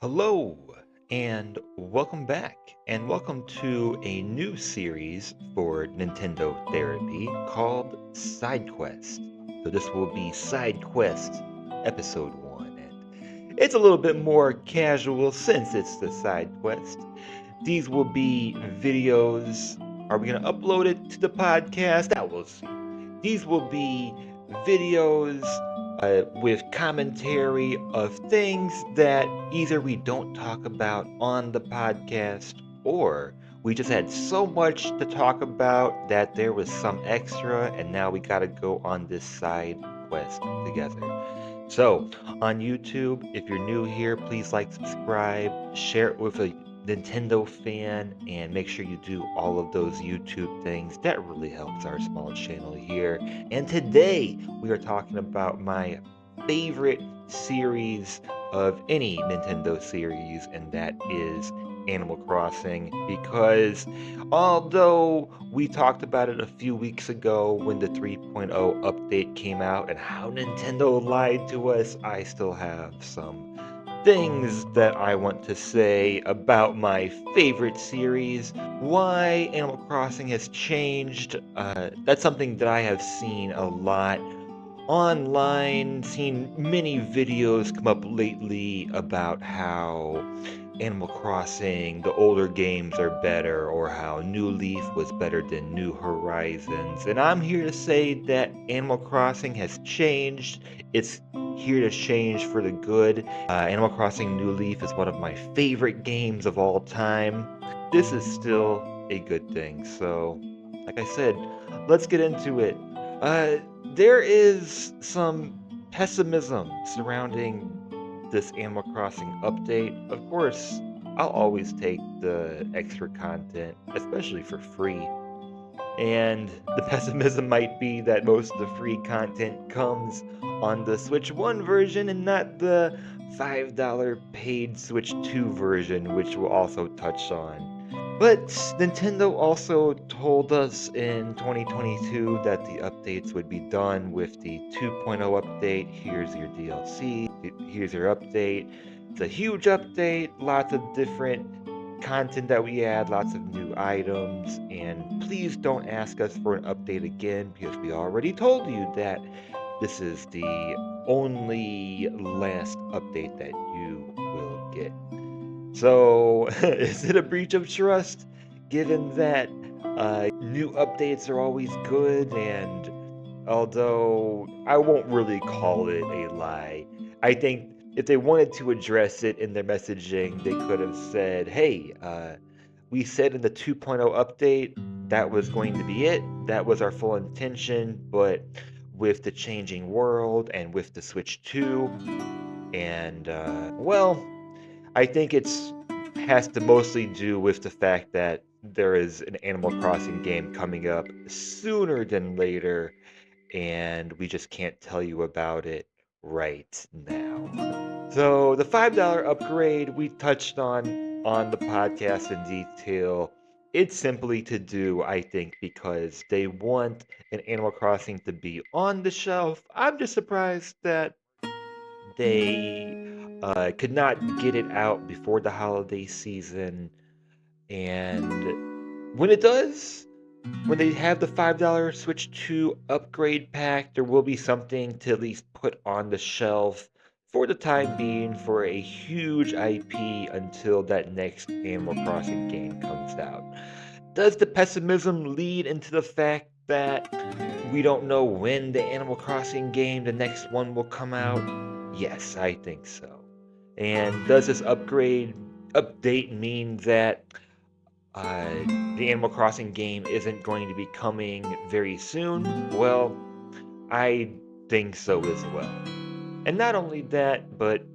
Hello, and welcome back, and welcome to a new series for Nintendo Therapy called SideQuest. So this will be SideQuest Episode 1, and it's a little bit more casual since it's the SideQuest. These will be videos. Are we going to upload it to the podcast? That we'll see. These will be videos with commentary of things that either we don't talk about on the podcast or we just had so much to talk about that there was some extra and now we got to go on this side quest together. So, on YouTube, if you're new here, please like, subscribe, share it with a Nintendo fan, and make sure you do all of those YouTube things. That really helps our small channel here. And today, we are talking about my favorite series of any Nintendo series, and that is Animal Crossing, because although we talked about it a few weeks ago when the 3.0 update came out and how Nintendo lied to us, I still have some things that I want to say about my favorite series, why Animal Crossing has changed. That's something that I have seen a lot online, seen many videos come up lately about how Animal Crossing, the older games are better, or how New Leaf was better than New Horizons. And I'm here to say that Animal Crossing has changed. It's here to change for the good. Animal Crossing New Leaf is one of my favorite games of all time. This is still a good thing. So, like I said, let's get into it. Uh, there is some pessimism surrounding this Animal Crossing update. Of course, I'll always take the extra content, especially for free. And the pessimism might be that most of the free content comes on the Switch 1 version and not the $5 paid Switch 2 version, which we'll also touch on. But Nintendo also told us in 2022 that the updates would be done with the 2.0 update. Here's your DLC, here's your update. It's a huge update, lots of different content that we add, lots of new items, and please don't ask us for an update again because we already told you that this is the only last update that you will get. So, is it a breach of trust given that new updates are always good? And although I won't really call it a lie, I think if they wanted to address it in their messaging, they could have said, hey, we said in the 2.0 update that was going to be it. That was our full intention. But with the changing world and with the Switch 2, and well, I think it's has to mostly do with the fact that there is an Animal Crossing game coming up sooner than later, and we just can't tell you about it right now. So the $5 upgrade we touched on the podcast in detail. It's simply to do, I think, because they want an Animal Crossing to be on the shelf. I'm just surprised that they could not get it out before the holiday season. And when it does, when they have the $5 Switch 2 upgrade pack, there will be something to at least put on the shelf for the time being for a huge IP until that next Animal Crossing game comes out. Does the pessimism lead into the fact that we don't know when the Animal Crossing game, the next one, will come out? Yes, I think so. And does this update mean that the Animal Crossing game isn't going to be coming very soon? Well, I think so as well. And not only that, but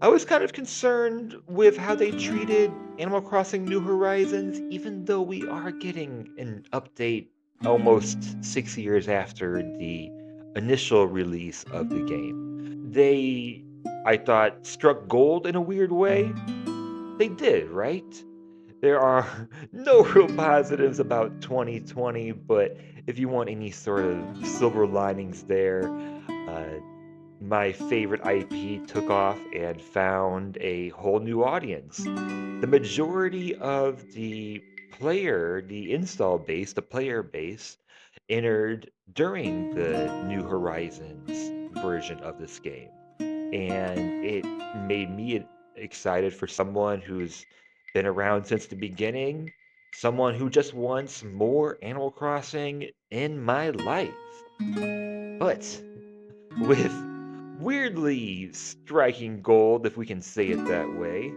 I was kind of concerned with how they treated Animal Crossing New Horizons, even though we are getting an update almost 6 years after the initial release of the game. They, I thought, struck gold in a weird way. They did, right? There are no real positives about 2020, but if you want any sort of silver linings there, uh, my favorite IP took off and found a whole new audience. The majority of the install base, the player base, entered during the New Horizons version of this game. And it made me excited for someone who's been around since the beginning, someone who just wants more Animal Crossing in my life. But with weirdly striking gold, if we can say it that way,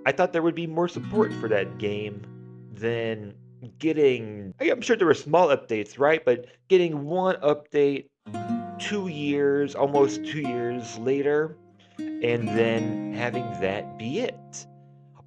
I thought there would be more support for that game than getting. I'm sure there were small updates, right? But getting one update 2 years, almost 2 years later, and then having that be it.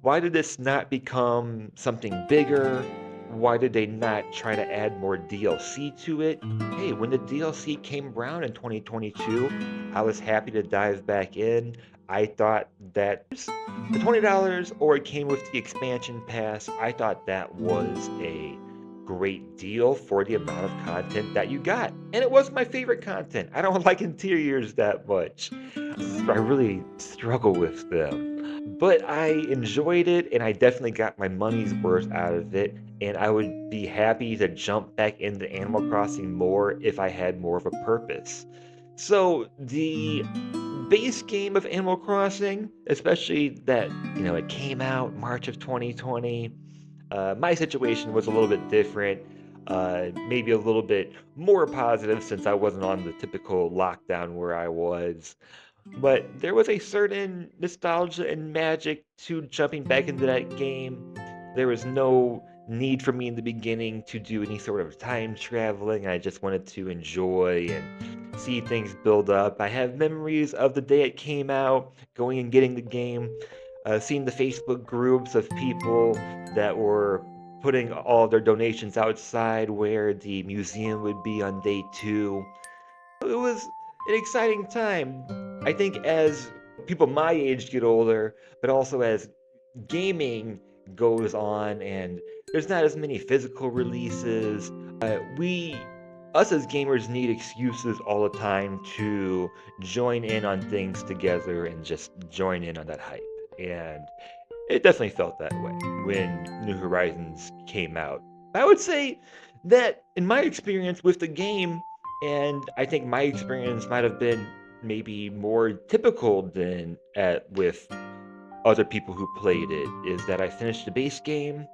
Why did this not become something bigger? Why did they not try to add more DLC to it? Hey, when the DLC came around in 2022, I was happy to dive back in. I thought that the $20 or it came with the expansion pass, I thought that was a great deal for the amount of content that you got. And it was my favorite content. I don't like interiors that much. I really struggle with them. But I enjoyed it and I definitely got my money's worth out of it. And I would be happy to jump back into Animal Crossing more if I had more of a purpose. So the base game of Animal Crossing, especially that, it came out March of 2020. My situation was a little bit different, maybe a little bit more positive since I wasn't on the typical lockdown where I was. But there was a certain nostalgia and magic to jumping back into that game. There was no need for me in the beginning to do any sort of time traveling. I just wanted to enjoy and see things build up. I have memories of the day it came out, going and getting the game, seeing the Facebook groups of people that were putting all their donations outside where the museum would be on day 2. It was an exciting time. I think as people my age get older, but also as gaming goes on and there's not as many physical releases, us as gamers need excuses all the time to join in on things together and just join in on that hype. And it definitely felt that way when New Horizons came out. I would say that in my experience with the game, and I think my experience might have been maybe more typical than with other people who played it, is that I finished the base game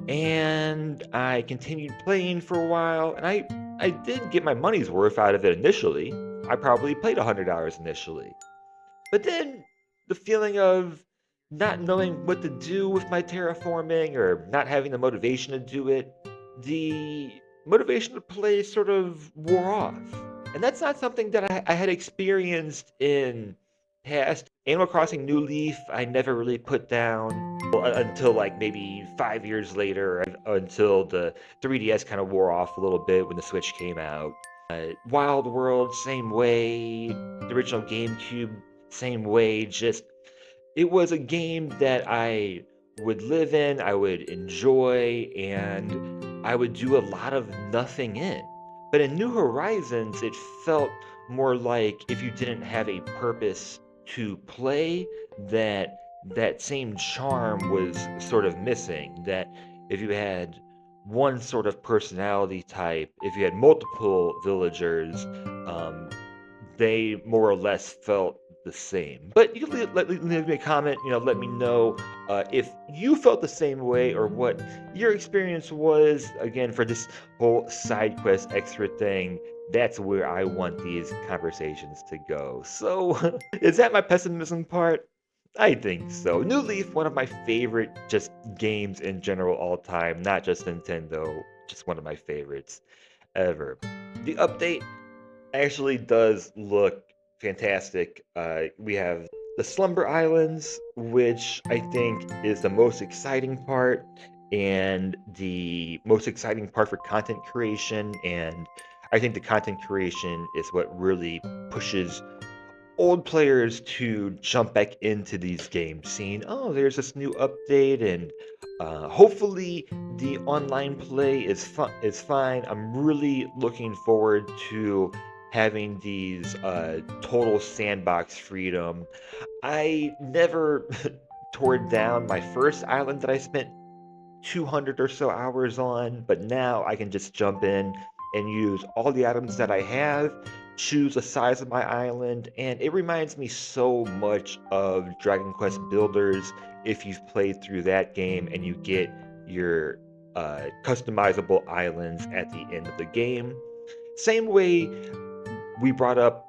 and I continued playing for a while, and I did get my money's worth out of it initially. I probably played $100 initially. But then the feeling of not knowing what to do with my terraforming or not having the motivation to do it, the motivation to play sort of wore off. And that's not something that I had experienced in past Animal Crossing New Leaf. I never really put down until like maybe 5 years later, until the 3DS kind of wore off a little bit when the Switch came out. Wild World, same way. The original GameCube, same way. Just it was a game that I would live in, I would enjoy, and I would do a lot of nothing in. But in New Horizons, it felt more like if you didn't have a purpose to play, that same charm was sort of missing. That if you had one sort of personality type, if you had multiple villagers, they more or less felt the same. But you can leave me a comment, let me know if you felt the same way or what your experience was. Again, for this whole side quest extra thing, that's where I want these conversations to go. So, is that my pessimism part? I think so. New Leaf, one of my favorite just games in general all time, not just Nintendo, just one of my favorites ever. The update actually does look fantastic. We have the Slumber Islands, which I think is the most exciting part and the most exciting part for content creation. And I think the content creation is what really pushes old players to jump back into these games, seeing, oh, there's this new update, and hopefully the online play is fine. I'm really looking forward to having these total sandbox freedom. I never tore down my first island that I spent 200 or so hours on, but now I can just jump in and use all the items that I have, choose the size of my island, and it reminds me so much of Dragon Quest Builders if you've played through that game and you get your customizable islands at the end of the game. Same way we brought up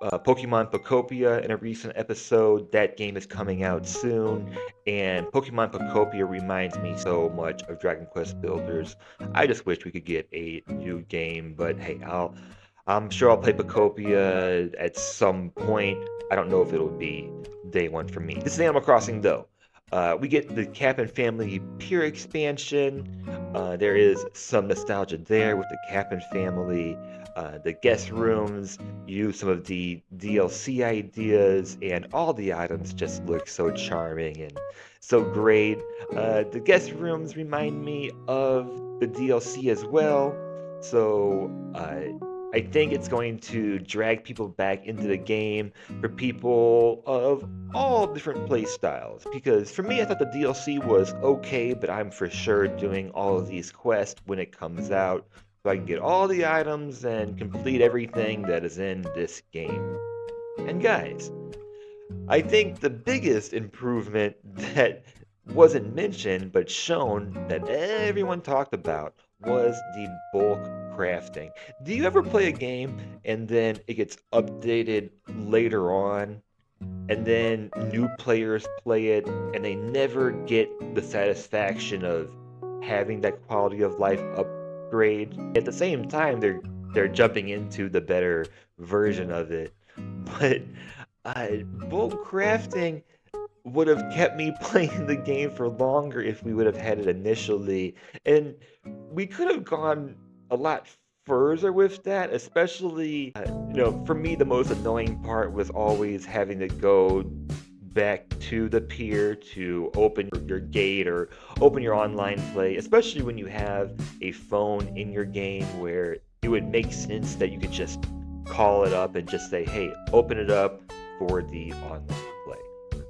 Pokemon Pocopia in a recent episode. That game is coming out soon, and Pokemon Pocopia reminds me so much of Dragon Quest Builders. I just wish we could get a new game, but hey, I'm sure I'll play Pocopia at some point. I don't know if it'll be day one for me. This is Animal Crossing though. We get the Cap and Family Pier expansion. There is some nostalgia there with the Cap and Family. The guest rooms use some of the DLC ideas, and all the items just look so charming and so great. The guest rooms remind me of the DLC as well, so I think it's going to drag people back into the game for people of all different play styles. Because for me, I thought the DLC was okay, but I'm for sure doing all of these quests when it comes out so I can get all the items and complete everything that is in this game. And guys, I think the biggest improvement that wasn't mentioned but shown that everyone talked about was the bulk crafting. Do you ever play a game and then it gets updated later on, and then new players play it and they never get the satisfaction of having that quality of life upgrade? At the same time, they're jumping into the better version of it. But bulk crafting would have kept me playing the game for longer if we would have had it initially. And we could have gone a lot further with that, especially, for me, the most annoying part was always having to go back to the pier to open your gate or open your online play, especially when you have a phone in your game where it would make sense that you could just call it up and just say, hey, open it up for the online play.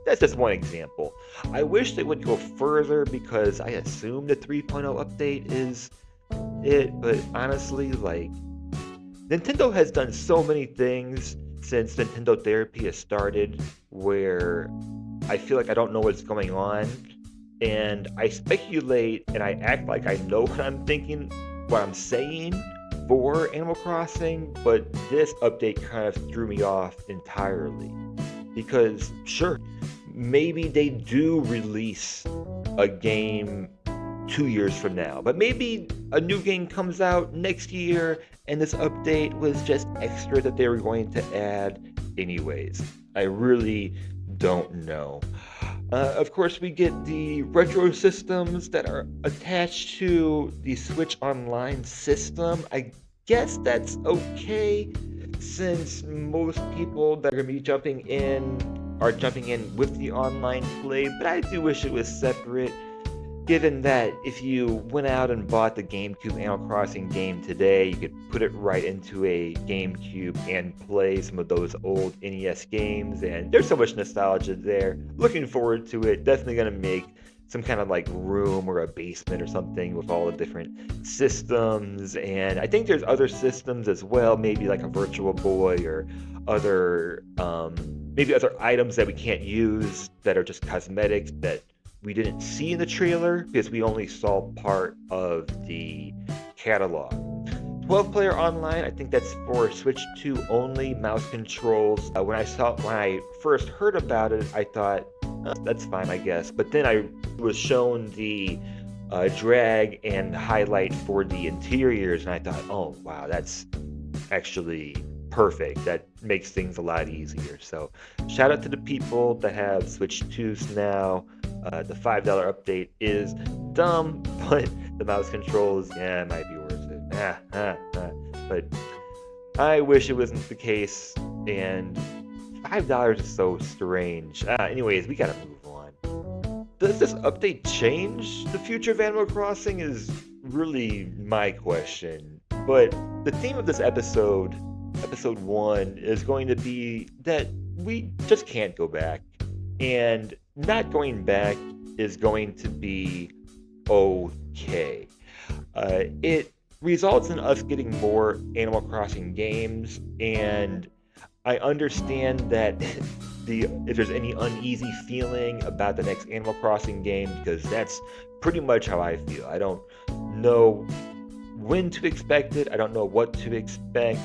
That's just one example. I wish they would go further because I assume the 3.0 update is it, but honestly, like, Nintendo has done so many things since Nintendo Therapy has started where I feel like I don't know what's going on, and I speculate and I act like I know what I'm thinking, what I'm saying for Animal Crossing, but this update kind of threw me off entirely. Because, sure, maybe they do release a game 2 years from now, but maybe a new game comes out next year and this update was just extra that they were going to add anyways. I really don't know. Of course, we get the retro systems that are attached to the Switch Online system. I guess that's okay, since most people that are going to be jumping in are jumping in with the online play, but I do wish it was separate, given that if you went out and bought the GameCube Animal Crossing game today, you could put it right into a GameCube and play some of those old NES games, and there's so much nostalgia there. Looking forward to it. Definitely going to make some kind of like room or a basement or something with all the different systems, and I think there's other systems as well, maybe like a Virtual Boy or other maybe other items that we can't use that are just cosmetics that we didn't see in the trailer because we only saw part of the catalog. 12-player online, I think that's for Switch 2 only, mouse controls. When I first heard about it, I thought, that's fine, I guess. But then I was shown the drag and highlight for the interiors, and I thought, oh wow, that's actually perfect. That makes things a lot easier. So shout out to the people that have Switch 2s now. The $5 update is dumb, but the mouse controls, yeah, might be worth it. But I wish it wasn't the case, and $5 is so strange. Anyways, we gotta move on. Does this update change the future of Animal Crossing is really my question. But the theme of this episode episode 1 is going to be that we just can't go back. And not going back is going to be okay. It results in us getting more Animal Crossing games, and I understand that if there's any uneasy feeling about the next Animal Crossing game, because that's pretty much how I feel. I don't know when to expect it. I don't know what to expect.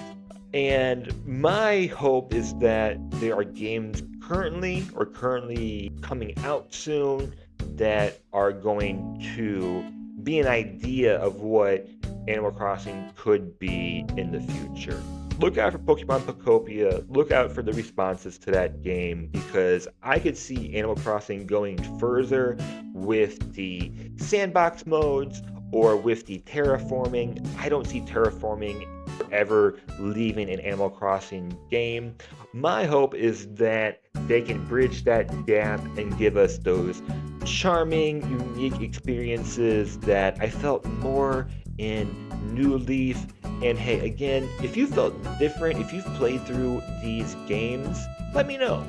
And my hope is that there are games currently coming out soon that are going to be an idea of what Animal Crossing could be in the future. Look out for Pokemon Pocopia, look out for the responses to that game, because I could see Animal Crossing going further with the sandbox modes or with the terraforming. I don't see terraforming ever leaving an Animal Crossing game. My hope is that they can bridge that gap and give us those charming, unique experiences that I felt more in New Leaf. And hey, again, if you felt different, if you've played through these games, let me know,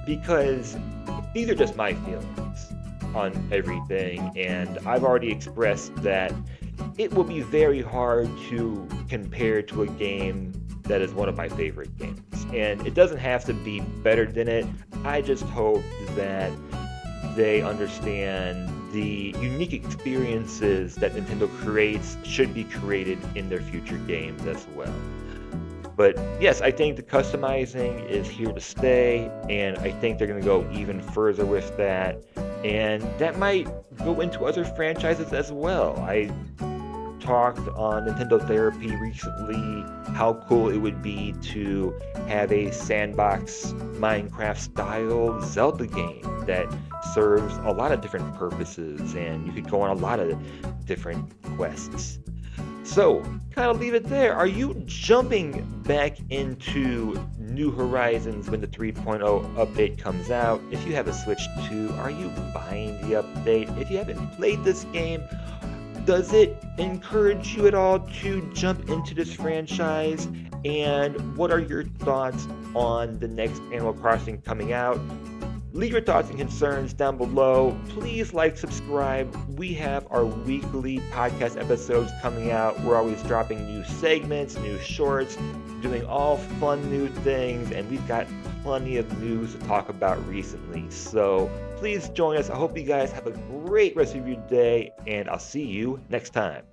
because these are just my feelings on everything, and I've already expressed that it will be very hard to compare to a game that is one of my favorite games. And it doesn't have to be better than it. I just hope that they understand the unique experiences that Nintendo creates should be created in their future games as well. But yes, I think the customizing is here to stay, and I think they're going to go even further with that. And that might go into other franchises as well. I talked on Nintendo Therapy recently how cool it would be to have a sandbox Minecraft style Zelda game that serves a lot of different purposes, and you could go on a lot of different quests. So, kind of leave it there. Are you jumping back into New Horizons when the 3.0 update comes out? If you have a Switch 2, are you buying the update? If you haven't played this game, does it encourage you at all to jump into this franchise? And what are your thoughts on the next Animal Crossing coming out? Leave your thoughts and concerns down below. Please like, subscribe. We have our weekly podcast episodes coming out. We're always dropping new segments, new shorts, doing all fun new things, and we've got plenty of news to talk about recently. So please join us. I hope you guys have a great rest of your day, and I'll see you next time.